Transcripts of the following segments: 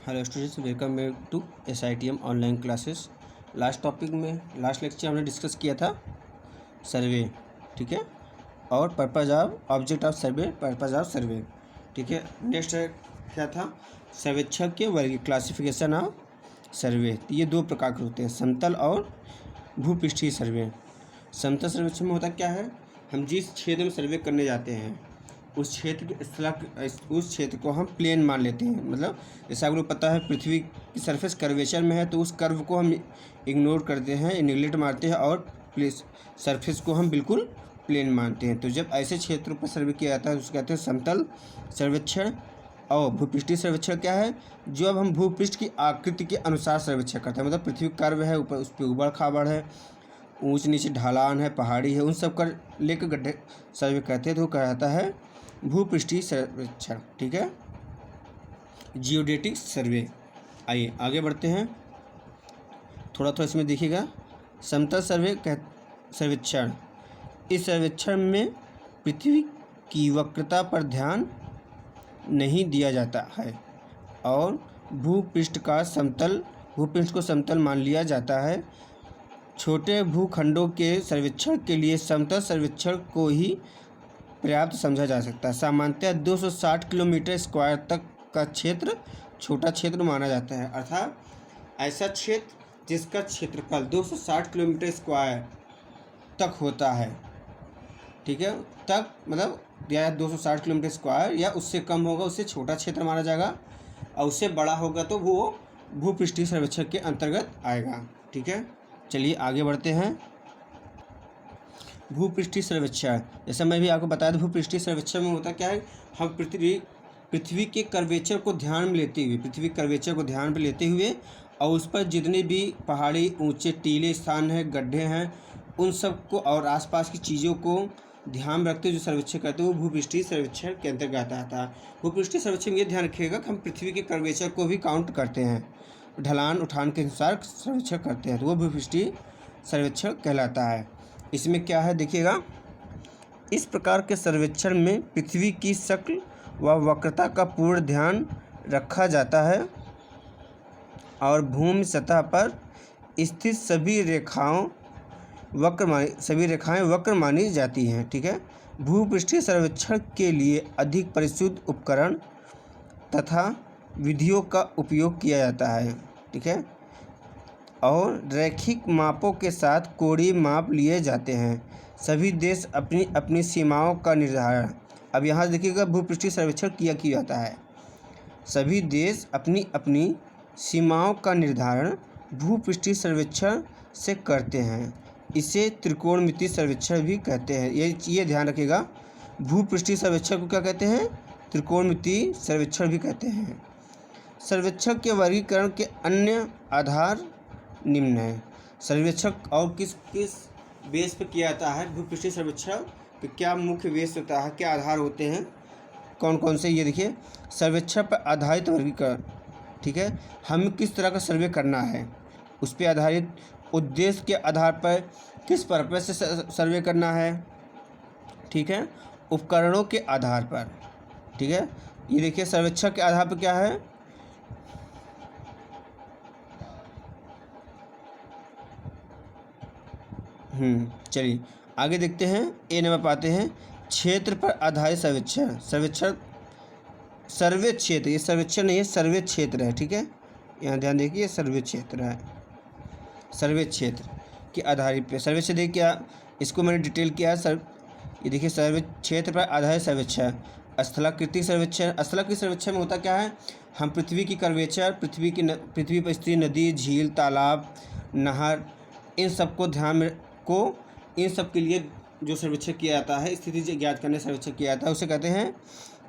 Hello students, welcome back to SITM online classes. Last lecture हमने discuss किया था survey, ठीक है, और purpose of object of survey, purpose of survey, ठीक है। नेक्स्ट क्या था, सर्वेक्षण के वर्ग, क्लासिफिकेशन ऑफ सर्वे। तो ये दो प्रकार के होते हैं, समतल और भूपृष्ठीय सर्वे। समतल सर्वेक्षण में होता क्या है, हम जिस क्षेत्र में सर्वे करने जाते हैं उस क्षेत्र को हम प्लेन मान लेते हैं। मतलब जैसे आपको पता है पृथ्वी की सरफेस कर्वेचर में है, तो उस कर्व को हम इग्नोर करते हैं, निगलेक्ट मारते हैं, और सरफेस को हम बिल्कुल प्लेन मानते हैं। तो जब ऐसे क्षेत्रों पर सर्वे किया जाता है तो उसको कहते हैं समतल सर्वेक्षण। और भूपृष्ठीय सर्वेक्षण क्या है, जो अब हम भूपृष्ठ की आकृति के अनुसार सर्वेक्षण करते हैं। मतलब पृथ्वी कर्व है, ऊपर उस पर उबड़ खाबड़ है, ऊंच नीचे ढलान है, पहाड़ी है, उन सब का लेकर गड्ढे सर्वे करते हैं, तो वो कहलाता है भूपृष्ठीय सर्वेक्षण, ठीक है, जियोडेटिक सर्वे। आइए आगे बढ़ते हैं, थोड़ा थोड़ा इसमें देखिएगा। समतल सर्वेक्षण, इस सर्वेक्षण में पृथ्वी की वक्रता पर ध्यान नहीं दिया जाता है और भूपृष्ठ को समतल मान लिया जाता है। छोटे भूखंडों के सर्वेक्षण के लिए समतल सर्वेक्षण को ही पर्याप्त समझा जा सकता है। सामान्यतः 260 किलोमीटर स्क्वायर तक का क्षेत्र छोटा क्षेत्र माना जाता है। अर्थात ऐसा क्षेत्र जिसका क्षेत्रफल 260 किलोमीटर स्क्वायर तक होता है, ठीक है, तक मतलब या 260 किलोमीटर स्क्वायर या उससे कम होगा, उससे छोटा क्षेत्र माना जाएगा, और उससे बड़ा होगा तो वो भूपृष्ठीय सर्वेक्षण के अंतर्गत आएगा, ठीक है। चलिए आगे बढ़ते हैं। भूपृष्ठीय सर्वेक्षण, जैसा मैं भी आपको बताया था, भूपृष्ठीय सर्वेक्षण में होता क्या है, हम पृथ्वी के कर्वेचर को ध्यान में लेते हुए और उस पर जितने भी पहाड़ी, ऊंचे टीले स्थान हैं, गड्ढे हैं, उन सब को और आसपास की चीज़ों को ध्यान में रखते हुए जो सर्वेक्षण करते हैं वो भूपृष्ठीय सर्वेक्षण के अंतर्गत आता है। भूपृष्ठीय सर्वेक्षण ये ध्यान रखिएगा कि हम पृथ्वी के कर्वेचर को भी काउंट करते हैं, ढलान उठान के अनुसार सर्वेक्षण करते हैं, तो वो भूपृष्ठीय सर्वेक्षण कहलाता है। इसमें क्या है देखिएगा, इस प्रकार के सर्वेक्षण में पृथ्वी की शक्ल व वक्रता का पूर्ण ध्यान रखा जाता है और भूमि सतह पर स्थित सभी रेखाएं वक्र मानी जाती हैं, ठीक है। भूपृष्ठीय सर्वेक्षण के लिए अधिक परिशुद्ध उपकरण तथा विधियों का उपयोग किया जाता है, ठीक है, और रैखिक मापों के साथ कोणीय माप लिए जाते हैं। सभी देश अपनी अपनी सीमाओं का निर्धारण, अब यहाँ देखिएगा भूपृष्ठीय सर्वेक्षण किया जाता है, सभी देश अपनी अपनी सीमाओं का निर्धारण भूपृष्ठीय सर्वेक्षण से करते हैं। इसे त्रिकोणमितीय सर्वेक्षण भी कहते हैं। ये ध्यान रखिएगा, भूपृष्ठीय सर्वेक्षण को क्या कहते हैं, त्रिकोणमितीय सर्वेक्षण भी कहते हैं। सर्वेक्षण के वर्गीकरण के अन्य आधार निम्न है। सर्वेक्षण और किस किस बेस पर किया जाता है, भूपृष्ठीय सर्वेक्षण पे क्या मुख्य बेस होता है, क्या आधार होते हैं, कौन कौन से, ये देखिए। सर्वेक्षण पर आधारित वर्गीकरण, ठीक है, हमें किस तरह का सर्वे करना है उस पर आधारित, उद्देश्य के आधार पर किस पर्पस से सर्वे करना है, ठीक है, उपकरणों के आधार पर, ठीक है। ये देखिए सर्वेक्षण के आधार पर क्या है, चलिए आगे देखते हैं। ए नंबर पाते हैं, क्षेत्र पर आधारित सर्वे क्षेत्र, ये सर्वेक्षण नहीं है, सर्वे क्षेत्र है, ठीक है, यहाँ ध्यान देखिए, सर्वे क्षेत्र है, सर्वे क्षेत्र के आधारित पे सर्वे क्षेत्र क्या, इसको मैंने डिटेल किया है सर। ये देखिए सर्वे क्षेत्र पर आधारित सर्वेक्षण। स्थलाकृतिक सर्वेक्षण में होता क्या है, हम पृथ्वी की कर्वेचर, पृथ्वी पर स्थित नदी, झील, तालाब, नहर, इन सब के लिए जो सर्वेक्षण किया जाता है, स्थिति ज्ञात करने सर्वेक्षण किया जाता है, उसे कहते हैं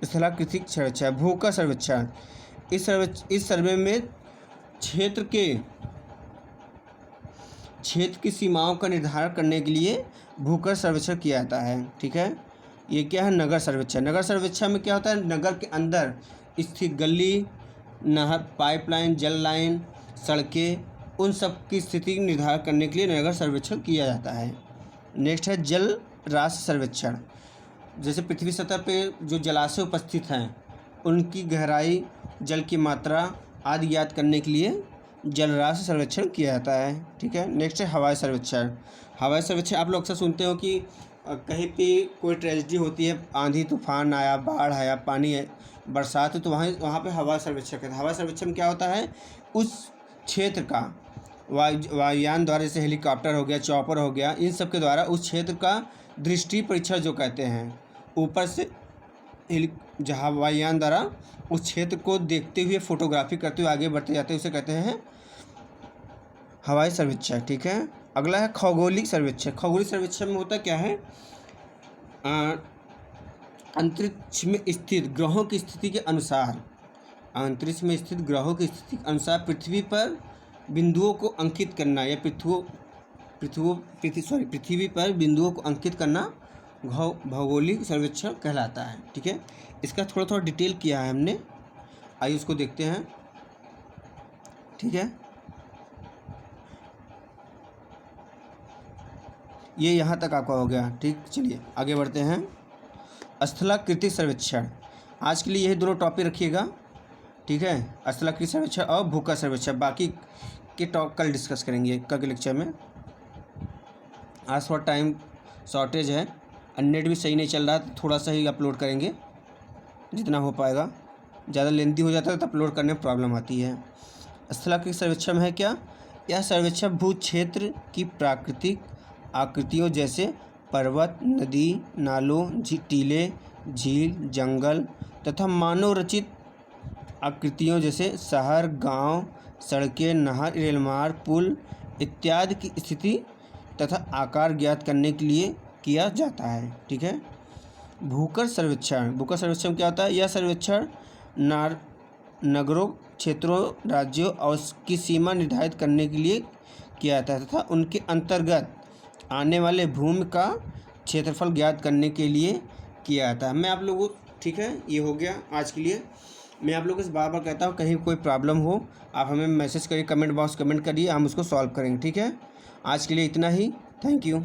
स्थलाकृतिक सर्वेक्षण। भूकर सर्वेक्षण, इस सर्वे में क्षेत्र की सीमाओं का निर्धारण करने के लिए भूकर सर्वेक्षण किया जाता है, ठीक है। ये क्या है, नगर सर्वेक्षण में क्या होता है, नगर के अंदर स्थित गली, नहर, पाइपलाइन, जल लाइन, सड़कें, उन सब की स्थिति निर्धारण करने के लिए नगर सर्वेक्षण किया जाता है। नेक्स्ट है जल राशि सर्वेक्षण, जैसे पृथ्वी सतह पे जो जलाशय उपस्थित हैं उनकी गहराई, जल की मात्रा, आदि ज्ञात करने के लिए जलराशि सर्वेक्षण किया जाता है। ठीक है। नेक्स्ट है हवाई सर्वेक्षण। हवाई सर्वेक्षण आप लोग अक्सर सुनते हो कि कहीं पे कोई ट्रेजेडी होती है, आंधी तूफान आया, बाढ़ आया, पानी है, बरसात है, तो वहाँ पे हवाई सर्वेक्षण करते हैं। हवाई सर्वेक्षण क्या होता है, उस क्षेत्र का वायुयान द्वारा, जैसे हेलीकॉप्टर हो गया, चॉपर हो गया, इन सब के द्वारा उस क्षेत्र का दृष्टि परीक्षण जो कहते हैं, ऊपर से जहाँ वायुयान द्वारा उस क्षेत्र को देखते हुए फोटोग्राफी करते हुए आगे बढ़ते जाते हैं, उसे कहते हैं हवाई सर्वेक्षण। ठीक है। अगला है खगोलीय सर्वेक्षण। खगोलीय सर्वेक्षण में होता क्या है, अंतरिक्ष में स्थित ग्रहों की स्थिति के अनुसार, अंतरिक्ष में स्थित ग्रहों की स्थिति के अनुसार पृथ्वी पर बिंदुओं को अंकित करना, या पृथ्वी पर बिंदुओं को अंकित करना भौगोलिक सर्वेक्षण कहलाता है। ठीक है। इसका थोड़ा डिटेल किया है हमने, आइए उसको देखते हैं। ठीक है। ये यहाँ तक आपका हो गया। ठीक, चलिए आगे बढ़ते हैं। स्थलाकृतिक सर्वेक्षण, आज के लिए यही दोनों टॉपिक रखिएगा। ठीक है। स्थलाकृतिक सर्वेक्षण और भूखा सर्वेक्षण, बाकी के टॉप कल डिस्कस करेंगे कल के लेक्चर में। आज थोड़ा टाइम शॉर्टेज है, नेट भी सही नहीं चल रहा, तो थोड़ा सा ही अपलोड करेंगे जितना हो पाएगा। ज़्यादा लेंथी हो जाता है तो अपलोड करने में प्रॉब्लम आती है। स्थलाकृतिक सर्वेक्षण है क्या, यह सर्वेक्षण भू क्षेत्र की प्राकृतिक आकृतियों जैसे पर्वत, नदी, नालों, टीले, झील, जंगल तथा मानव रचित आकृतियों जैसे शहर, गांव, सड़कें, नहर, रेलमार्ग, पुल इत्यादि की स्थिति तथा आकार ज्ञात करने के लिए किया जाता है। ठीक है। भूकर सर्वेक्षण, भूकर सर्वेक्षण क्या होता है, यह सर्वेक्षण नगरों, क्षेत्रों, राज्यों और की सीमा निर्धारित करने के लिए किया जाता है तथा उनके अंतर्गत आने वाले भूमि का क्षेत्रफल ज्ञात करने के लिए किया जाता है। मैं आप लोगों, ठीक है, ये हो गया आज के लिए। मैं आप लोगों से बार बार कहता हूँ, कहीं कोई प्रॉब्लम हो आप हमें मैसेज करिए, कमेंट बॉक्स कमेंट करिए, हम उसको सॉल्व करेंगे। ठीक है। आज के लिए इतना ही। Thank you.